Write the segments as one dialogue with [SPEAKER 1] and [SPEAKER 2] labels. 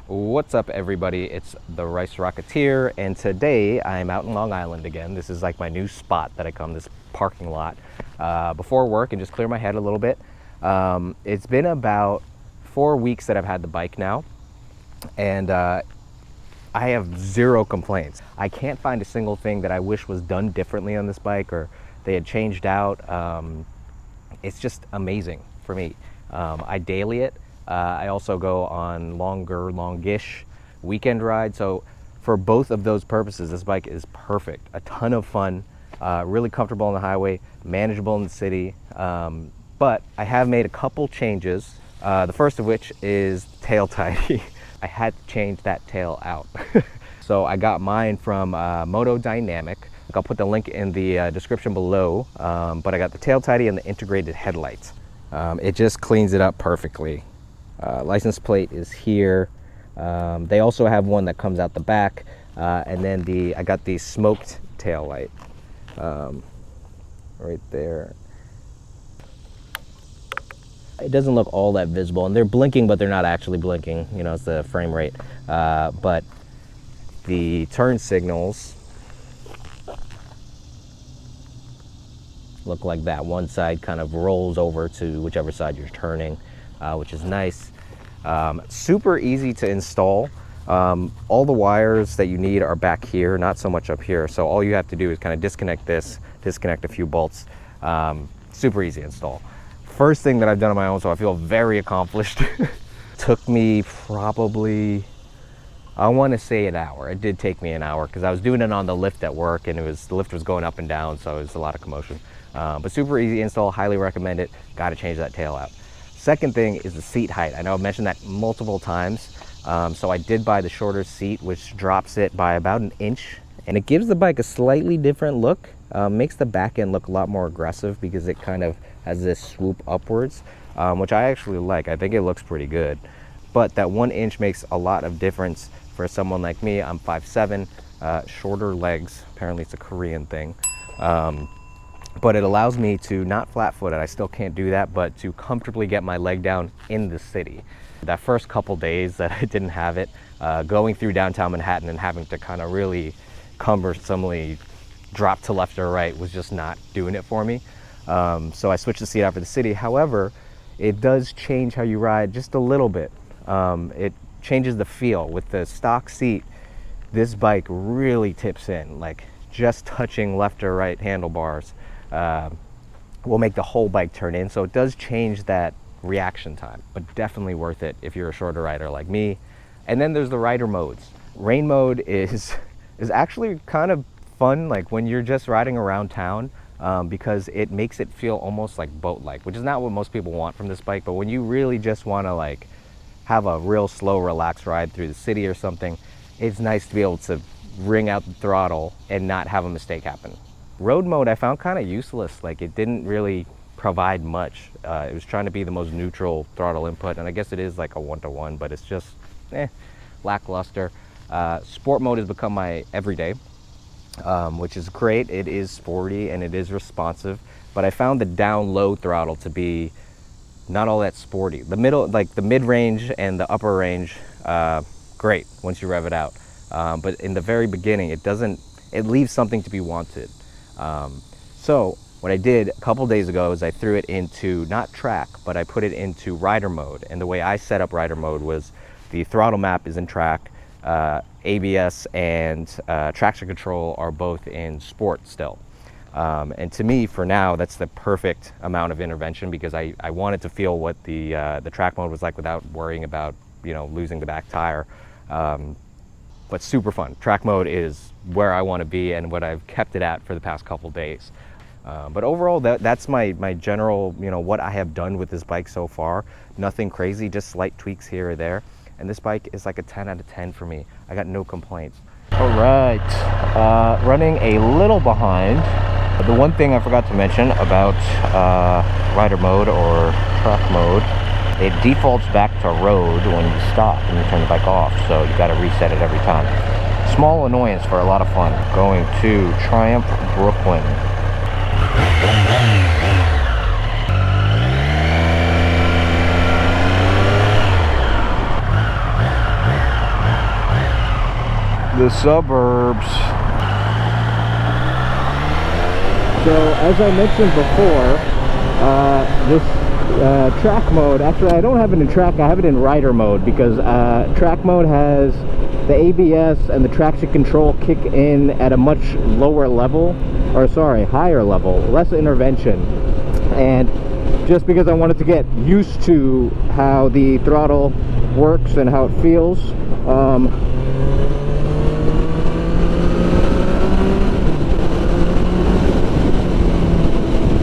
[SPEAKER 1] What's up, everybody? It's the Rice Rocketeer, and today I'm out in Long Island again. This is like my new spot that I come, this parking lot, before work and just clear my head a little bit. It's been about 4 weeks that I've had the bike now, and I have zero complaints. I can't find a single thing that I wish was done differently on this bike or they had changed out. It's just amazing for me. I daily it. I also go on longish weekend rides. So for both of those purposes, this bike is perfect. A ton of fun, really comfortable on the highway, manageable in the city. But I have made a couple changes. The first of which is tail tidy. I had to change that tail out. So I got mine from Moto Dynamic. I'll put the link in the description below. But I got the tail tidy and the integrated headlights. It just cleans it up perfectly. License plate is here. They also have one that comes out the back, and then I got the smoked tail light right there. It doesn't look all that visible, and they're blinking, but they're not actually blinking. You know, it's the frame rate. But the turn signals look like that. One side kind of rolls over to whichever side you're turning, which is nice. Super easy to install. All the wires that you need are back here, not so much up here. So all you have to do is kind of disconnect this, disconnect a few bolts. Super easy to install. First thing that I've done on my own, so I feel very accomplished. Took me probably, I want to say an hour. It did take me an hour because I was doing it on the lift at work, and the lift was going up and down, so it was a lot of commotion. But super easy install, highly recommend it. Got to change that tail out. Second thing is the seat height. I know I've mentioned that multiple times. So I did buy the shorter seat, which drops it by about an inch, and it gives the bike a slightly different look. Makes the back end look a lot more aggressive because it kind of has this swoop upwards, which I actually like. I think it looks pretty good. But that 1 inch makes a lot of difference for someone like me. I'm 5'7", shorter legs. Apparently it's a Korean thing. But it allows me to not flat-footed, I still can't do that, but to comfortably get my leg down in the city. That first couple days that I didn't have it, going through downtown Manhattan and having to kind of really cumbersomely drop to left or right was just not doing it for me. So I switched the seat out for the city. However, it does change how you ride just a little bit. It changes the feel. With the stock seat, this bike really tips in, like just touching left or right handlebars will make the whole bike turn in. So it does change that reaction time, but definitely worth it if you're a shorter rider like me. And then there's the rider modes. Rain mode is actually kind of fun, like when you're just riding around town, because it makes it feel almost like boat-like, which is not what most people want from this bike. But when you really just want to like have a real slow, relaxed ride through the city or something, it's nice to be able to wring out the throttle and not have a mistake happen. Road mode I found kind of useless. Like, it didn't really provide much. It was trying to be the most neutral throttle input, and I guess it is like a 1-to-1, but it's just lackluster. Sport mode has become my everyday, which is great. It is sporty and it is responsive, but I found the down low throttle to be not all that sporty. The middle, like the mid-range and the upper range, great once you rev it out. But in the very beginning, it leaves something to be wanted. So what I did a couple days ago is I threw it into, not track, but I put it into rider mode. And the way I set up rider mode was the throttle map is in track, ABS and traction control are both in sport still. And to me, for now, that's the perfect amount of intervention because I wanted to feel what the track mode was like without worrying about, you know, losing the back tire. But super fun. Track mode is where I want to be and what I've kept it at for the past couple days. But overall, that's my general, you know, what I have done with this bike so far. Nothing crazy, just slight tweaks here or there. And this bike is like a 10 out of 10 for me. I got no complaints. All right, running a little behind. The one thing I forgot to mention about rider mode or track mode, it defaults back to road when you stop and you turn the bike off, so you got to reset it every time. Small annoyance for a lot of fun. Going to Triumph, Brooklyn.
[SPEAKER 2] the suburbs.
[SPEAKER 1] So as I mentioned before, this track mode, actually I don't have it in track, I have it in rider mode, because track mode has the ABS and the traction control kick in at a much lower level, or sorry, higher level, less intervention. And just because I wanted to get used to how the throttle works and how it feels,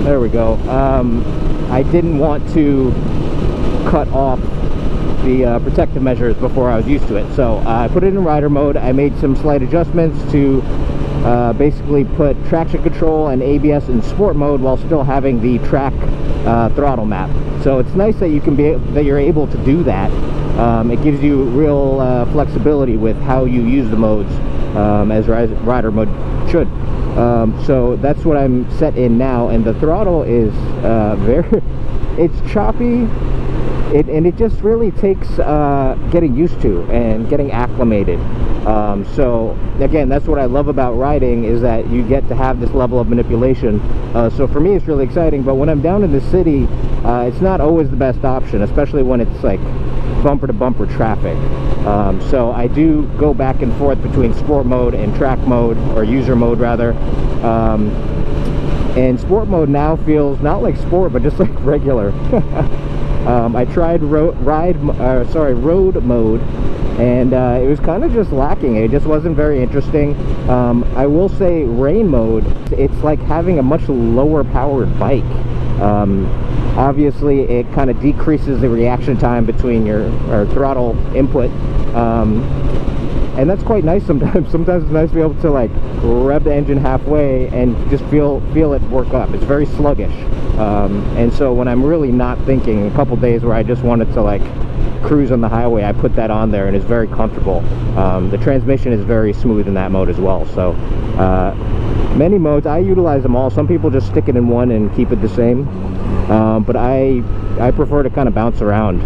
[SPEAKER 1] there we go. I didn't want to cut off the protective measures before I was used to it, so I put it in rider mode. I made some slight adjustments to basically put traction control and ABS in sport mode while still having the track throttle map. So it's nice that you're able to do that. It gives you real flexibility with how you use the modes, as rider mode should. So that's what I'm set in now, and the throttle is it's choppy, and it just really takes getting used to and getting acclimated. So again, that's what I love about riding, is that you get to have this level of manipulation. So for me it's really exciting, but when I'm down in the city, it's not always the best option, especially when it's like bumper to bumper traffic. So I do go back and forth between sport mode and track mode, or user mode rather. And sport mode now feels not like sport, but just like regular. I tried road mode, and it was kind of just lacking. It just wasn't very interesting. I will say rain mode, it's like having a much lower powered bike. Obviously it kind of decreases the reaction time between your throttle input, and that's quite nice sometimes. Sometimes it's nice to be able to like rev the engine halfway and just feel it work up. It's very sluggish, and so when I'm really not thinking, a couple days where I just wanted to like cruise on the highway, I put that on there, and it's very comfortable. The transmission is very smooth in that mode as well. So many modes, I utilize them all. Some people just stick it in one and keep it the same, but I prefer to kind of bounce around,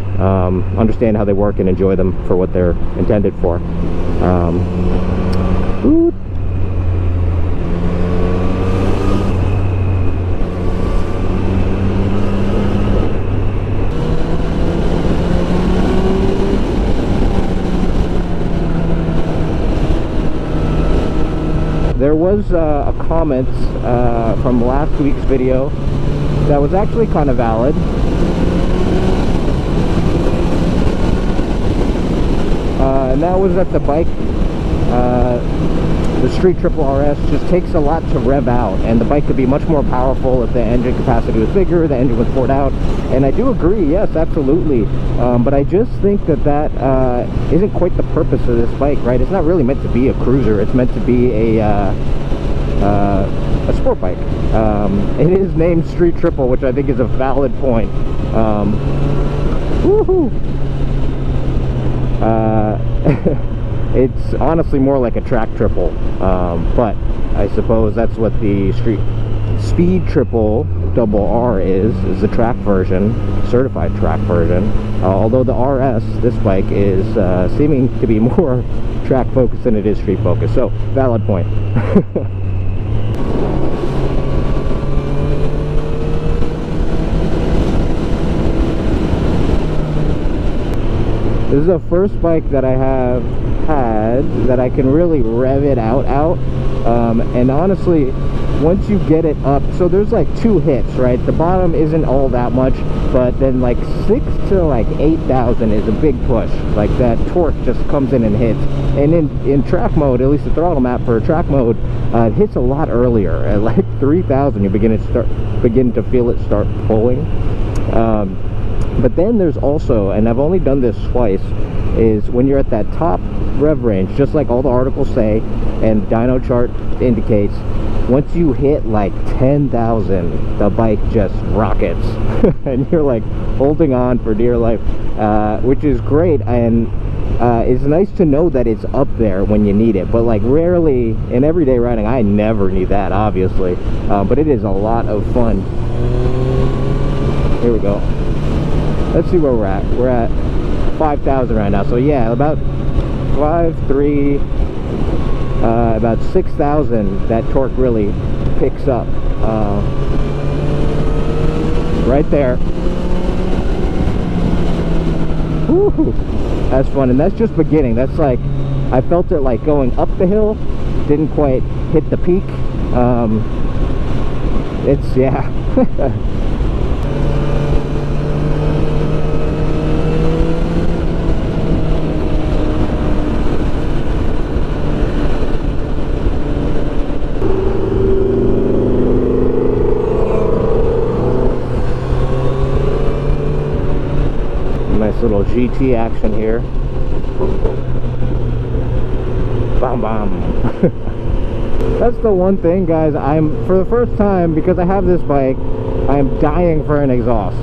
[SPEAKER 1] understand how they work, and enjoy them for what they're intended for. There was a comment from last week's video that was actually kind of valid. And that was that the bike, the Street Triple RS, just takes a lot to rev out, and the bike could be much more powerful if the engine capacity was bigger, the engine was poured out. And I do agree, yes, absolutely. But I just think that isn't quite the purpose of this bike, right? It's not really meant to be a cruiser. It's meant to be a sport bike. It is named Street Triple, which I think is a valid point. Woohoo! It's honestly more like a track triple, but I suppose that's what the Speed Triple Double R is the track version, certified track version. Although the RS, this bike, is seeming to be more track focused than it is street focused. So valid point. This is the first bike that I have had that I can really rev it out. And honestly, once you get it up, so there's like two hits, right? The bottom isn't all that much, but then like 6 to like 8,000 is a big push. Like that torque just comes in and hits. And in track mode, at least the throttle map for track mode, it hits a lot earlier. At like 3,000, you begin to feel it start pulling. But then there's also, and I've only done this twice, is when you're at that top rev range, just like all the articles say and dyno chart indicates, once you hit like 10,000, the bike just rockets. And you're like holding on for dear life, which is great. And it's nice to know that it's up there when you need it. But like rarely in everyday riding, I never need that, obviously. But it is a lot of fun. Here we go. Let's see where we're at. We're at 5,000 right now. So yeah, about 5.3, about 6,000, that torque really picks up. Right there. Woo-hoo. That's fun, and that's just beginning. That's like, I felt it like going up the hill, didn't quite hit the peak. It's, yeah. Nice little GT action here. Bam bam. That's the one thing, guys. For the first time, because I have this bike, I'm dying for an exhaust.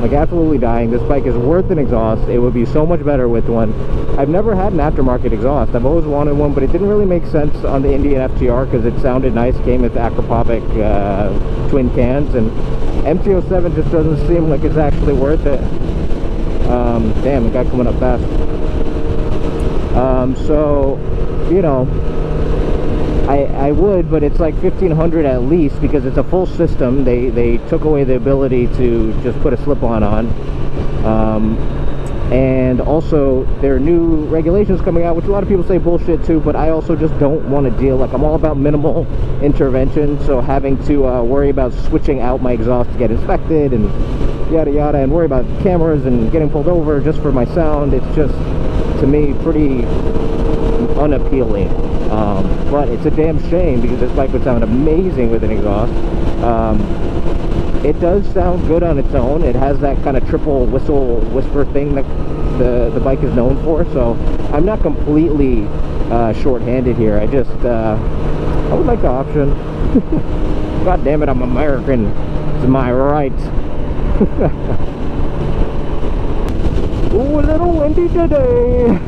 [SPEAKER 1] Like, absolutely dying. This bike is worth an exhaust. It would be so much better with one. I've never had an aftermarket exhaust. I've always wanted one, but it didn't really make sense on the Indian FTR because it sounded nice. Came with acropopic twin cans, and MT-07 just doesn't seem like it's actually worth it. Damn, the guy coming up fast. So, you know, I would, but it's like $1,500 at least because it's a full system. They took away the ability to just put a slip-on on. And also, there are new regulations coming out, which a lot of people say bullshit too, but I also just don't want to deal, like, I'm all about minimal intervention, so having to worry about switching out my exhaust to get inspected and yada yada, and worry about cameras and getting pulled over just for my sound, it's just, to me, pretty unappealing. But it's a damn shame because this bike would sound amazing with an exhaust. It does sound good on its own. It has that kind of triple whisper thing that the bike is known for, so I'm not completely short-handed here. I just I would like the option. God damn it, I'm American. It's my right. Ooh, a little windy today.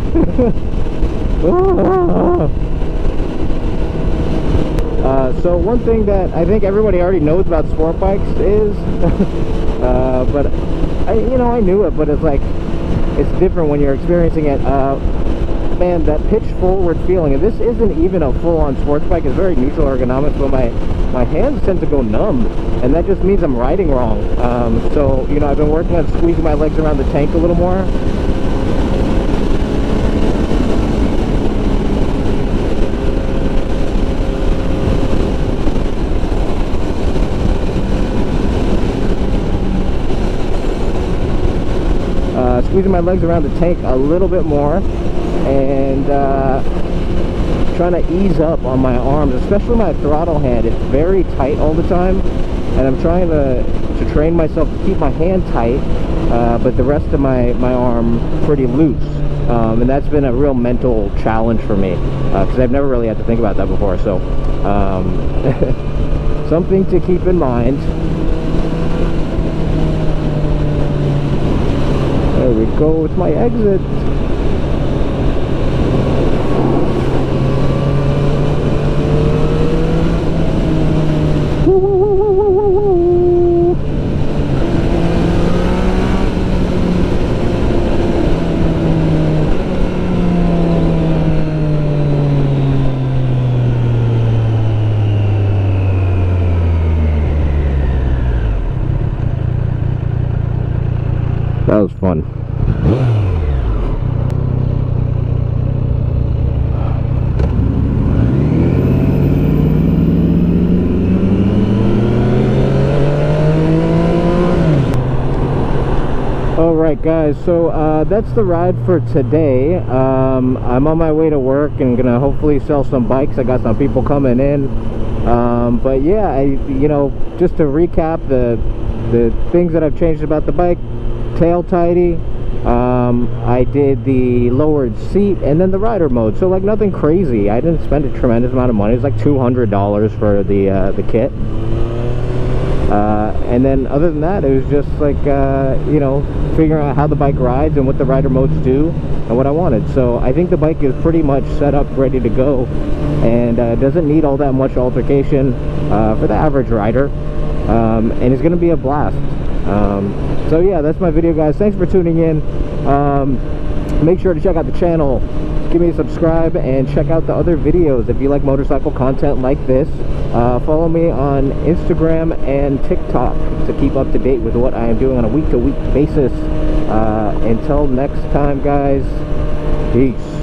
[SPEAKER 1] So one thing that I think everybody already knows about sport bikes is, but I knew it, but it's like, it's different when you're experiencing it. Man, that pitch forward feeling, and this isn't even a full-on sports bike, it's very neutral ergonomics, but my hands tend to go numb, and that just means I'm riding wrong. So, you know, I've been working on squeezing my legs around the tank a little more. Squeezing my legs around the tank a little bit more, and trying to ease up on my arms, especially my throttle hand. It's very tight all the time, and I'm trying to train myself to keep my hand tight, but the rest of my arm pretty loose, and that's been a real mental challenge for me because I've never really had to think about that before. So something to keep in mind. There we go, it's my exit. That was fun. Alright guys, so that's the ride for today. I'm on my way to work and gonna hopefully sell some bikes. I got some people coming in. But yeah, just to recap the things that I've changed about the bike: tail tidy, I did the lowered seat, and then the rider mode. So like nothing crazy. I didn't spend a tremendous amount of money. It was like $200 for the kit. And then other than that, it was just like figuring out how the bike rides and what the rider modes do and what I wanted. So I think the bike is pretty much set up, ready to go, and doesn't need all that much altercation for the average rider, and it's gonna be a blast. So yeah, that's my video, guys. Thanks for tuning in. Make sure to check out the channel, give me a subscribe and check out the other videos if you like motorcycle content like this. Follow me on Instagram and TikTok to keep up to date with what I am doing on a week-to-week basis. Until next time, guys, peace.